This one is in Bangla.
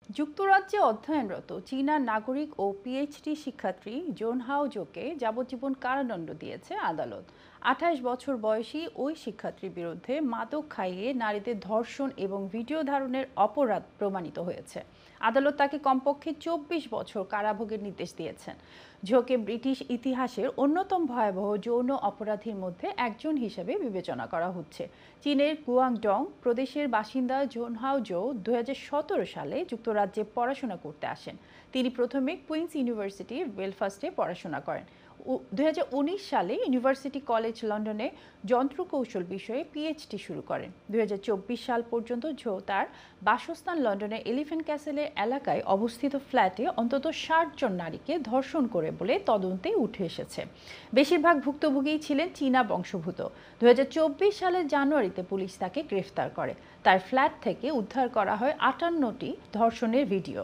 যুক্তরাজ্যে অধ্যয়নরত চীনা নাগরিক ও পিএইচডি শিক্ষার্থী জোন হাও জোকে যাবজ্জীবন কারাদণ্ড দিয়েছে আদালত। ২৮ বছর বয়সী ওই শিক্ষার্থীর বিরুদ্ধে মাদক খাইয়ে নারীদের ধর্ষণ এবং ভিডিও ধারণের অপরাধ প্রমাণিত হয়েছে। আদালত তাকে কমপক্ষে ২৪ বছর কারাভোগের নির্দেশ দিয়েছেন। ঝোকে ব্রিটিশ ইতিহাসের অন্যতম ভয়াবহ যৌন অপরাধীর মধ্যে একজন হিসেবে বিবেচনা করা হচ্ছে। চীনের গুয়াংডং প্রদেশের বাসিন্দা জোন হাও জো ২০১৭ সালে যুক্তরাজ্যে পড়াশোনা করতে আসেন। তিনি প্রথমে কুইন্স ইউনিভার্সিটি বেলফাস্টে পড়াশোনা করেন। ২০১৯ সালে ইউনিভার্সিটি কলেজ লন্ডনে যন্ত্রকৌশল বিষয়ে পিএইচডি শুরু করেন। ২০২৪ সাল পর্যন্ত ঝো তার বাসস্থান লন্ডনের এলিফ্যান্ট ক্যাসেলের এলাকায় অবস্থিত ফ্ল্যাটে অন্তত ৬০ জন নারীকে ধর্ষণ করে বলে তদন্তে উঠে এসেছে। বেশিরভাগ ভুক্তভোগীই ছিলেন চীনা বংশোদ্ভূত। ২০২৪ সালের জানুয়ারিতে পুলিশ তাকে গ্রেফতার করে। তার ফ্ল্যাট থেকে উদ্ধার করা হয় ৫৮টি ধর্ষণের ভিডিও।